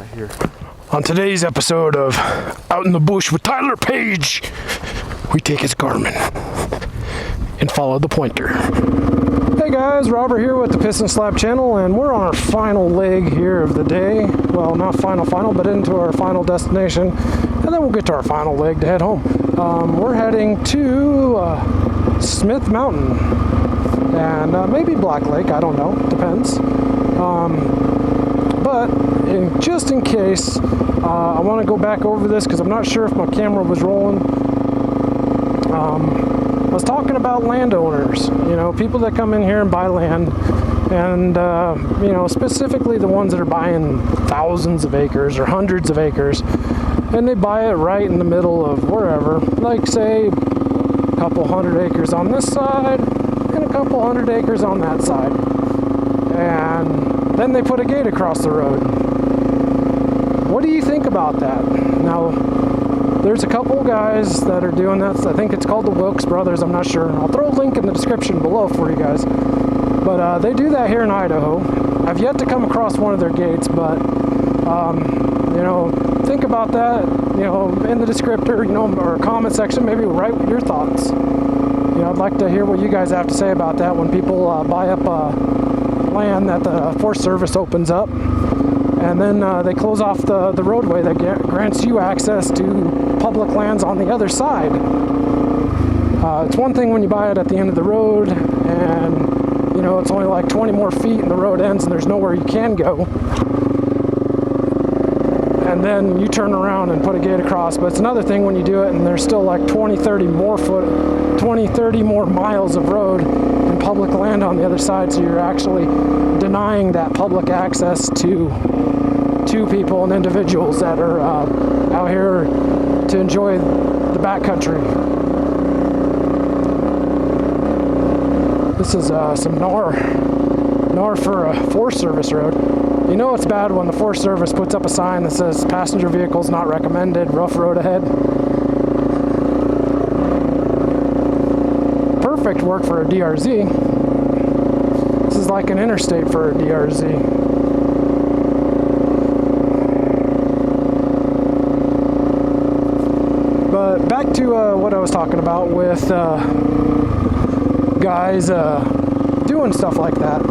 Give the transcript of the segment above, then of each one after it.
right here. On today's episode of Out in the Bush with Tyler Page, we take his Garmin and follow the pointer. Hey guys, Robert here with the Piston Slap channel, and we're on our final leg here of the day. Well, not final, but into our final destination, and then we'll get to our final leg to head home. We're heading to Smith Mountain and maybe Black Lake, I don't know, depends. But just in case, I want to go back over this because I'm not sure if my camera was rolling. I was talking about landowners, you know, people that come in here and buy land, and you know, specifically the ones that are buying thousands of acres or hundreds of acres, and they buy it right in the middle of wherever, like say a couple hundred acres on this side and a couple hundred acres on that side, and then they put a gate across the road. What do you think about that? Now, there's a couple guys that are doing that. I think it's called the Wilks brothers, I'm not sure. I'll throw a link in the description below for you guys. But they do that here in Idaho. I've yet to come across one of their gates, but you know, think about that, you know, in the descriptor, you know, or comment section, maybe write your thoughts. You know, I'd like to hear what you guys have to say about that when people buy up land that the Forest Service opens up, and then they close off the roadway that grants you access to public lands on the other side. It's one thing when you buy it at the end of the road, and you know, it's only like 20 more feet and the road ends and there's nowhere you can go, and then you turn around and put a gate across. But it's another thing when you do it and there's still like 30 more miles of road and public land on the other side, so you're actually denying that public access to people and individuals that are out here to enjoy the backcountry. This is some NAR for a Forest Service road. You know it's bad when the Forest Service puts up a sign that says passenger vehicles not recommended, rough road ahead. Perfect work for a DRZ. This is like an interstate for a DRZ. But back to what I was talking about with guys doing stuff like that.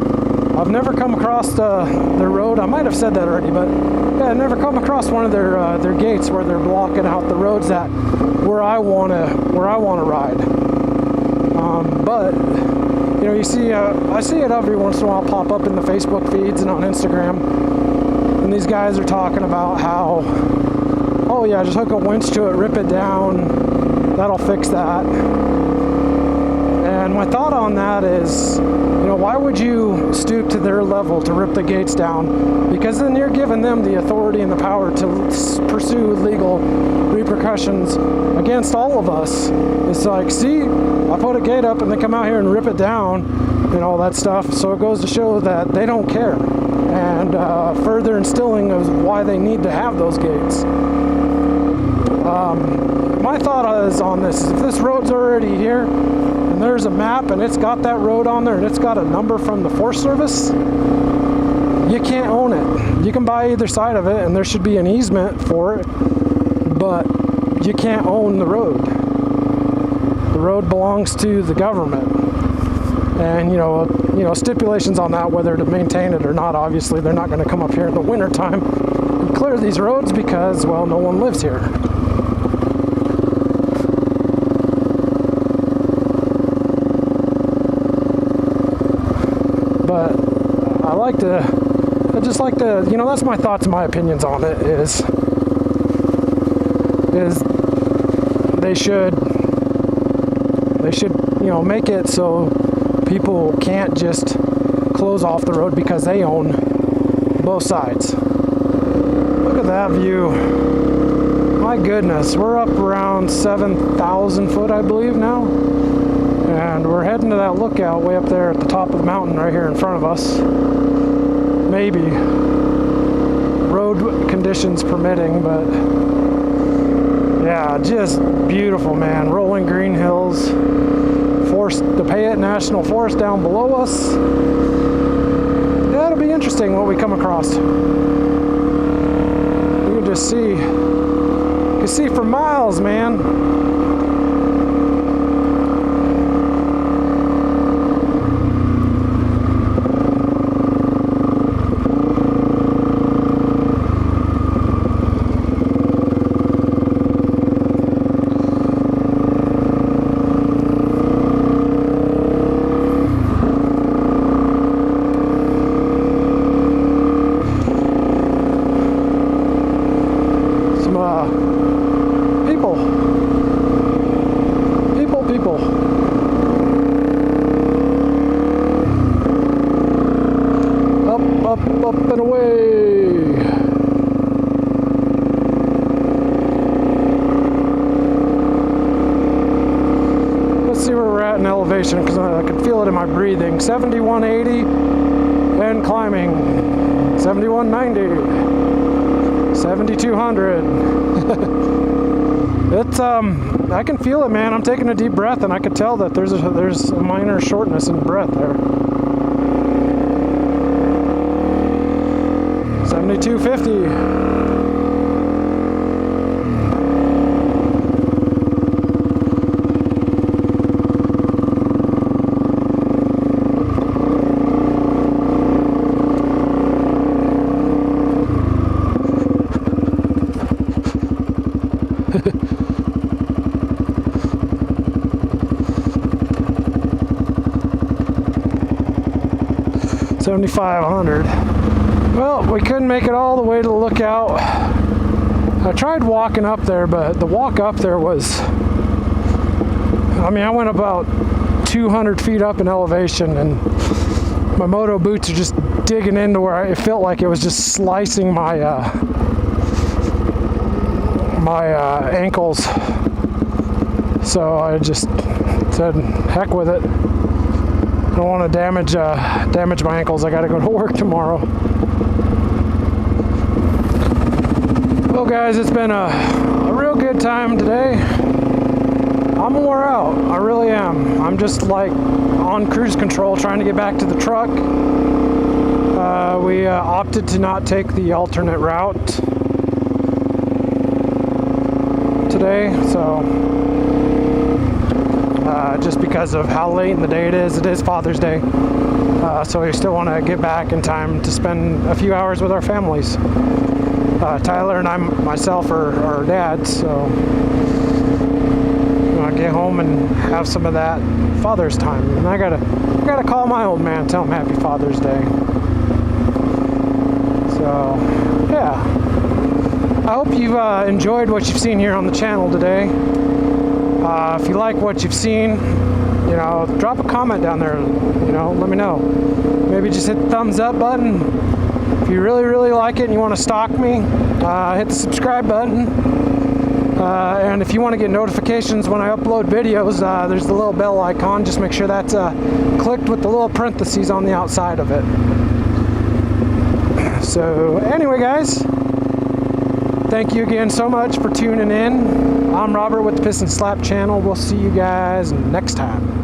I've never come across their road. I might have said that already, but yeah, I've never come across one of their gates where they're blocking out the roads that where I wanna ride. But you know, you see, I see it every once in a while pop up in the Facebook feeds and on Instagram, and these guys are talking about how, oh yeah, just hook a winch to it, rip it down, that'll fix that. And my thought on that is, you know, why would you stoop to their level to rip the gates down? Because then you're giving them the authority and the power to pursue legal repercussions against all of us. It's like, see, I put a gate up and they come out here and rip it down and all that stuff. So it goes to show that they don't care, and further instilling of why they need to have those gates. My thought is on this is, if this road's already here and there's a map and it's got that road on there and it's got a number from the Forest Service, you can't own it. You can buy either side of it and there should be an easement for it, but you can't own the road. The road belongs to the government, and you know stipulations on that, whether to maintain it or not. Obviously they're not going to come up here in the winter time and clear these roads because, well, no one lives here. But I just like to, you know, that's my thoughts and my opinions on it, is they should, you know, make it so people can't just close off the road because they own both sides. Look at that view. My goodness, we're up around 7,000 foot, I believe now. And we're heading to that lookout way up there at the top of the mountain right here in front of us. Maybe. Road conditions permitting, but yeah, just beautiful, man. Rolling green hills. The Payette National Forest down below us. Yeah, it'll be interesting what we come across. just see. You can see for miles, man. People. Up and away. Let's see where we're at in elevation, because I can feel it in my breathing. 7180 and climbing. 7190. 7200. It's I can feel it, man. I'm taking a deep breath, and I could tell that there's a minor shortness in breath there. 7250. 7,500. Well, we couldn't make it all the way to the lookout. I tried walking up there, but the walk up there was, I mean, I went about 200 feet up in elevation, and my moto boots are just digging into where it felt like it was just slicing my ankles. So I just said, heck with it. I don't want to damage my ankles. I got to go to work tomorrow. Well, guys, it's been a real good time today. I'm wore out. I really am. I'm just like on cruise control, trying to get back to the truck. We opted to not take the alternate route today, so just because of how late in the day it is Father's Day, so we still want to get back in time to spend a few hours with our families. Tyler and I myself are dads, so I want to get home and have some of that Father's time. And I gotta call my old man, tell him Happy Father's Day. So yeah, I hope you've enjoyed what you've seen here on the channel today. If you like what you've seen, you know, drop a comment down there, you know, let me know. Maybe just hit the thumbs up button. If you really like it and you want to stalk me, hit the subscribe button. And if you want to get notifications when I upload videos, there's the little bell icon. Just make sure that's clicked with the little parentheses on the outside of it. So anyway, guys, thank you again so much for tuning in. I'm Robert with the Piston Slap channel. We'll see you guys next time.